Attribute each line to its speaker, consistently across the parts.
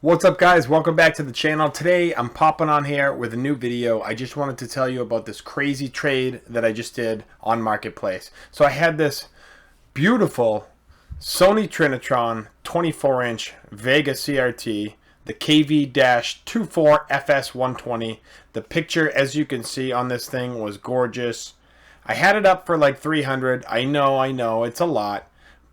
Speaker 1: What's up, guys? Welcome back to the channel. Today I'm popping on here with a new video. I just wanted to tell you about this crazy trade that I just did on Marketplace. So I had this beautiful Sony Trinitron 24-inch Vega CRT, the KV-24FS120. The picture, as you can see on this thing, was gorgeous. I had it up for like $300. I know, it's a lot.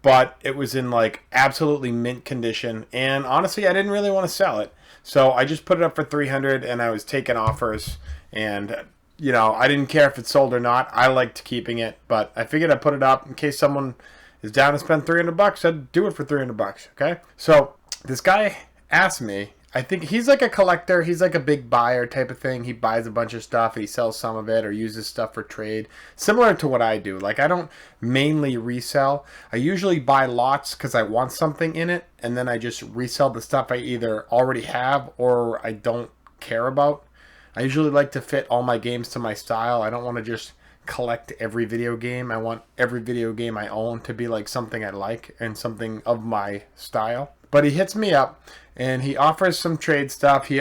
Speaker 1: But it was in like absolutely mint condition, and honestly I didn't really want to sell it, so I just put it up for $300 and I was taking offers, and you know, I didn't care if it sold or not. I liked keeping it, but I figured I'd put it up in case someone is down to spend $300. I'd do it for $300. Okay, so this guy asked me, I think he's like a collector, he's like a big buyer type of thing. He buys a bunch of stuff and he sells some of it or uses stuff for trade, similar to what I do. Like, I don't mainly resell. I usually buy lots because I want something in it, and then I just resell the stuff I either already have or I don't care about. I usually like to fit all my games to my style. I don't want to just collect every video game. I want every video game I own to be like something I like and something of my style. But he hits me up and he offers some trade stuff. He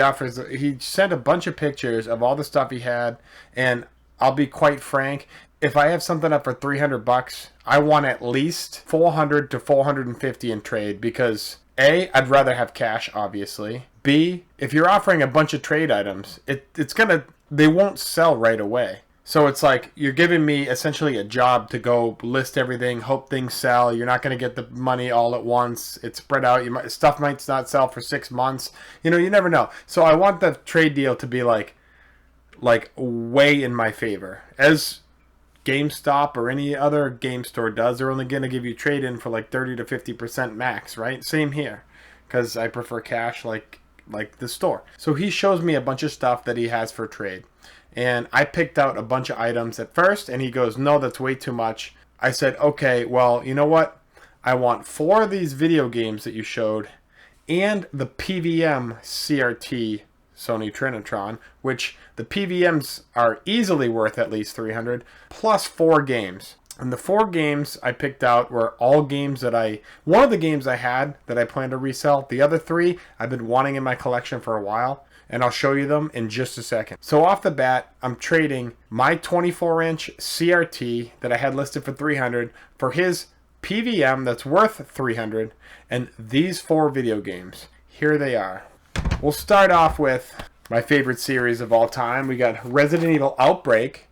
Speaker 1: sent a bunch of pictures of all the stuff he had, and I'll be quite frank, if I have something up for $300, I want at least 400 to 450 in trade, because A, I'd rather have cash, obviously. B, if you're offering a bunch of trade items, they won't sell right away. So it's like you're giving me essentially a job to go list everything, hope things sell. You're not going to get the money all at once. It's spread out. Stuff might not sell for 6 months. You know, you never know. So I want the trade deal to be like way in my favor. As GameStop or any other game store does, they're only going to give you trade in for like 30 to 50% max, right? Same here, because I prefer cash like the store. So he shows me a bunch of stuff that he has for trade. And I picked out a bunch of items at first, and he goes, no, that's way too much. I said, okay, well, you know what? I want 4 of these video games that you showed and the PVM CRT Sony Trinitron, which the PVMs are easily worth at least $300, plus 4 games. And the 4 games I picked out were all games that one of the games I had that I plan to resell. The other 3 I've been wanting in my collection for a while, and I'll show you them in just a second. So off the bat, I'm trading my 24-inch CRT that I had listed for $300 for his PVM that's worth $300, and these 4 video games. Here they are. We'll start off with my favorite series of all time. We got Resident Evil Outbreak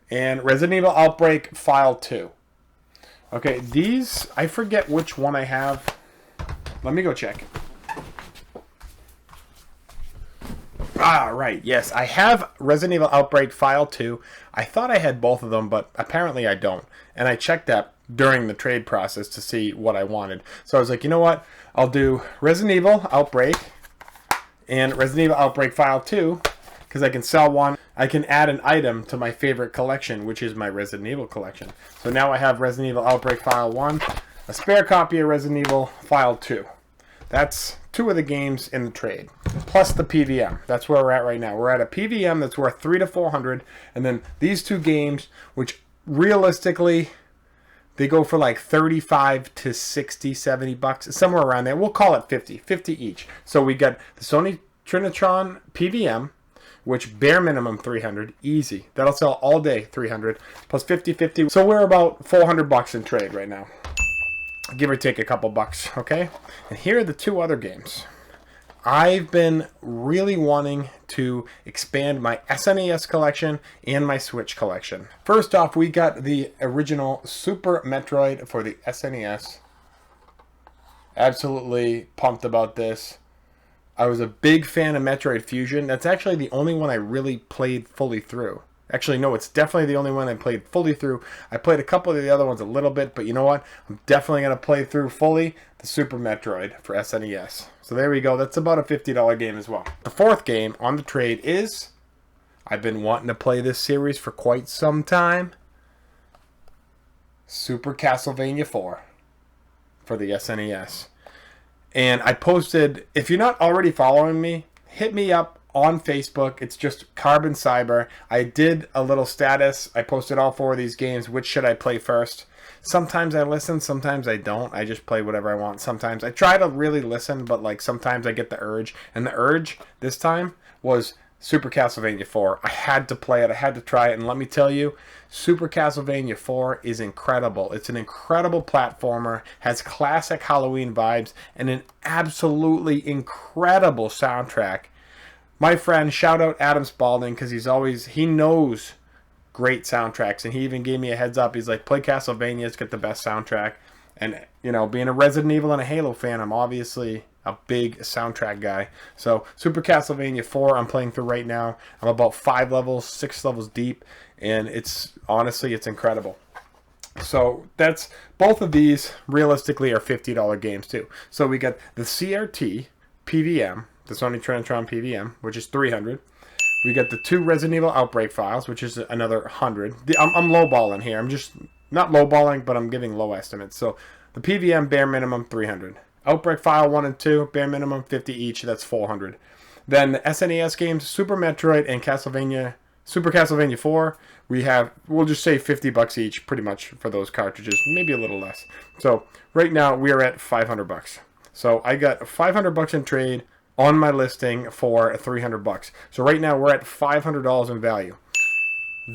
Speaker 1: and Resident Evil Outbreak File 2. Okay, these, I forget which one I have. Let me go check. Ah, right. Yes, I have Resident Evil Outbreak File 2. I thought I had both of them, but apparently I don't. And I checked that during the trade process to see what I wanted. So I was like, you know what? I'll do Resident Evil Outbreak and Resident Evil Outbreak File 2, because I can sell one. I can add an item to my favorite collection, which is my Resident Evil collection. So now I have Resident Evil Outbreak File 1, a spare copy of Resident Evil File 2. That's 2 of the games in the trade, plus the PVM. That's where we're at right now. We're at a PVM that's worth $300 to $400, and then these 2 games, which realistically, they go for like 35 to 60, 70 bucks, somewhere around there. We'll call it 50 each. So we got the Sony Trinitron PVM, which bare minimum $300, easy. That'll sell all day, $300, plus 50. So we're about $400 in trade right now. Give or take a couple bucks, okay? And here are the 2 other games. I've been really wanting to expand my SNES collection and my Switch collection. First off, we got the original Super Metroid for the SNES. Absolutely pumped about this. I was a big fan of Metroid Fusion. That's actually the only one I really played fully through. Actually, no, it's definitely the only one I played fully through. I played a couple of the other ones a little bit, but you know what? I'm definitely going to play through fully the Super Metroid for SNES. So there we go. That's about a $50 game as well. The 4th game on the trade is, I've been wanting to play this series for quite some time, Super Castlevania 4 for the SNES. And I posted, if you're not already following me, hit me up on Facebook. It's just Carbon Cyber. I did a little status. I posted all 4 of these games. Which should I play first? Sometimes I listen, sometimes I don't. I just play whatever I want. Sometimes I try to really listen, but like sometimes I get the urge. And the urge this time was Super Castlevania 4. I had to play it. I had to try it. And let me tell you, Super Castlevania 4 is incredible. It's an incredible platformer, has classic Halloween vibes, and an absolutely incredible soundtrack. My friend, shout out Adam Spalding, because he knows great soundtracks, and he even gave me a heads up. He's like, play Castlevania, it's got the best soundtrack. And, you know, being a Resident Evil and a Halo fan, I'm obviously a big soundtrack guy. So Super Castlevania 4 I'm playing through right now. I'm about 6 levels deep, and it's incredible. So that's, both of these realistically are $50 games too. So we got the CRT PVM, the Sony TRINITRON PVM, which is $300. We got the 2 Resident Evil Outbreak files, which is another $100. I'm lowballing here. I'm just not lowballing, but I'm giving low estimates. So the PVM bare minimum $300. Outbreak file 1 and 2 bare minimum $50 each. That's $400. Then the SNES games, Super Metroid and Super Castlevania 4. We'll just say $50 each, pretty much, for those cartridges, maybe a little less. So right now we are at $500. So I got $500 in trade on my listing for $300. So right now we're at $500 in value.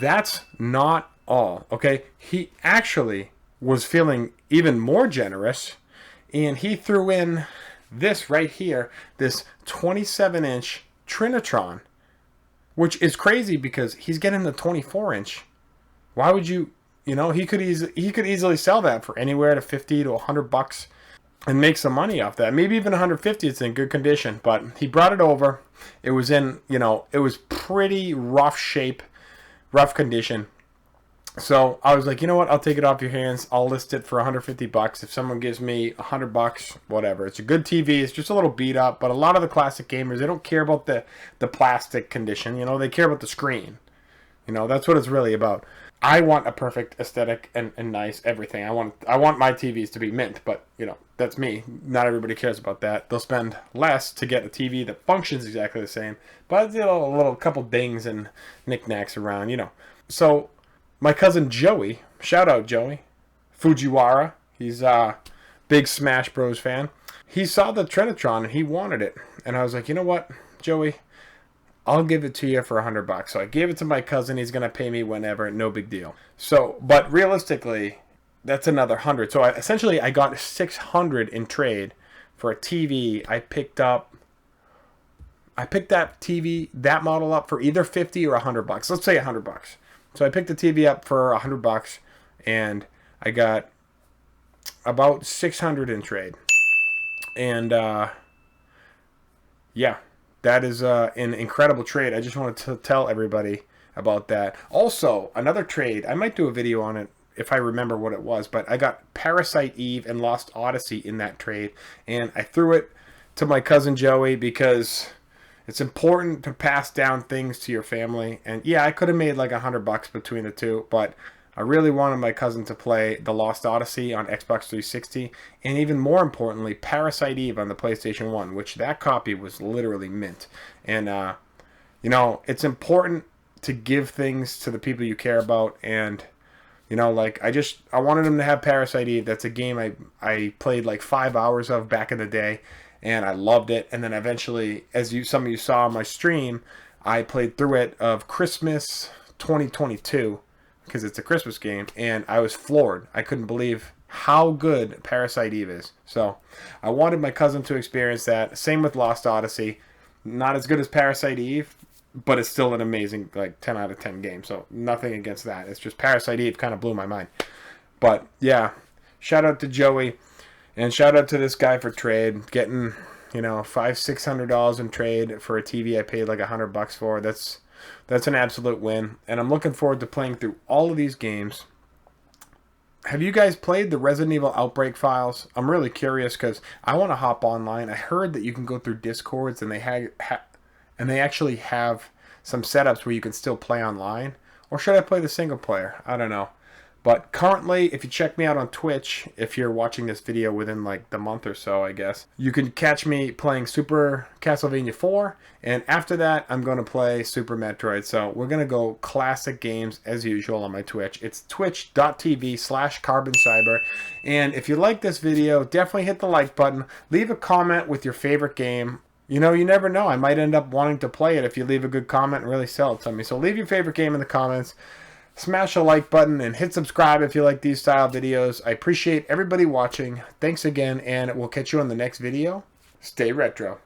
Speaker 1: That's not all, okay? He actually was feeling even more generous, and he threw in this right here, this 27-inch Trinitron, which is crazy because he's getting the 24-inch. Why would you know, he could easily sell that for anywhere to $50 to $100 and make some money off that. Maybe even $150. It's in good condition, but he brought it over. It was in, you know, it was pretty rough shape, rough condition. So I was like, you know what? I'll take it off your hands. I'll list it for $150. If someone gives me $100, whatever. It's a good TV. It's just a little beat up, but a lot of the classic gamers, they don't care about the plastic condition. You know, they care about the screen. You know, that's what it's really about. I want a perfect aesthetic and nice everything. I want my TVs to be mint, but you know, that's me. Not everybody cares about that. They'll spend less to get a TV that functions exactly the same, but you know, a little couple dings and knickknacks around, you know. So my cousin Joey, shout out Joey Fujiwara, he's a big Smash Bros fan. He saw the Trinitron and he wanted it, and I was like, you know what, Joey, I'll give it to you for $100. So I gave it to my cousin. He's going to pay me whenever. No big deal. So, but realistically, that's another 100. So I got $600 in trade for a TV. I picked that TV, that model up for either $50 or $100. Let's say $100. So I picked the TV up for $100, and I got about $600 in trade. And yeah. That is an incredible trade. I just wanted to tell everybody about that. Also, another trade, I might do a video on it if I remember what it was, but I got Parasite Eve and Lost Odyssey in that trade, and I threw it to my cousin Joey because it's important to pass down things to your family. And yeah, I could have made like $100 between the two, but I really wanted my cousin to play The Lost Odyssey on Xbox 360, and even more importantly, Parasite Eve on the PlayStation 1, which that copy was literally mint. And, you know, it's important to give things to the people you care about, and, you know, like, I wanted him to have Parasite Eve. That's a game I played like 5 hours of back in the day, and I loved it. And then eventually, as some of you saw on my stream, I played through it of Christmas 2022, because it's a Christmas game, and I was floored. I couldn't believe how good Parasite Eve is. So I wanted my cousin to experience that. Same with Lost Odyssey. Not as good as Parasite Eve, but it's still an amazing, like, 10 out of 10 game. So nothing against that. It's just Parasite Eve kind of blew my mind. But yeah, shout out to Joey, and shout out to this guy for trade. Getting, you know, $500-600 in trade for a TV I paid like $100 for. That's an absolute win, and I'm looking forward to playing through all of these games. Have you guys played the Resident Evil Outbreak files? I'm really curious because I want to hop online. I heard that you can go through Discords, and they actually have some setups where you can still play online. Or should I play the single player? I don't know. But currently, if you check me out on Twitch, if you're watching this video within like the month or so, I guess, you can catch me playing Super Castlevania 4. And after that, I'm going to play Super Metroid. So we're going to go classic games as usual on my Twitch. It's twitch.tv/carboncyber. And if you like this video, definitely hit the like button. Leave a comment with your favorite game. You know, you never know. I might end up wanting to play it if you leave a good comment and really sell it to me. So leave your favorite game in the comments. Smash the like button and hit subscribe if you like these style videos. I appreciate everybody watching. Thanks again, and we'll catch you on the next video. Stay retro.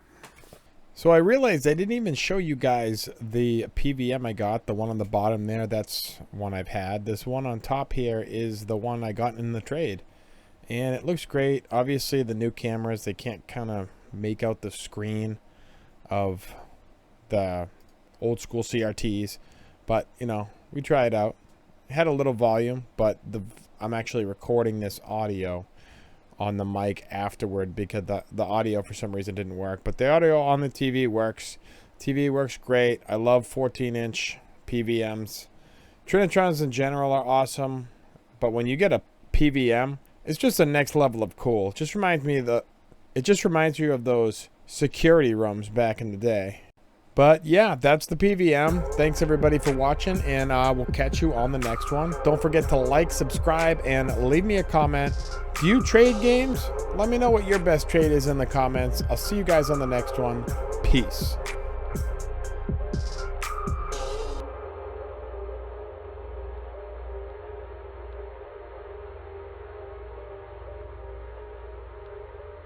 Speaker 1: So I realized I didn't even show you guys the PVM I got. The one on the bottom there, that's one I've had. This one on top here is the one I got in the trade. And it looks great. Obviously, the new cameras, they can't kind of make out the screen of the old school CRTs. But, you know, we try it out. It had a little volume, but I'm actually recording this audio on the mic afterward because the audio for some reason didn't work. But the audio on the TV works. TV works great. I love 14-inch PVMs. Trinitrons in general are awesome, but when you get a PVM, it's just the next level of cool. It just reminds you of those security rooms back in the day. But yeah, that's the PVM. Thanks everybody for watching, and we'll catch you on the next one. Don't forget to like, subscribe, and leave me a comment. Do you trade games? Let me know what your best trade is in the comments. I'll see you guys on the next one. Peace.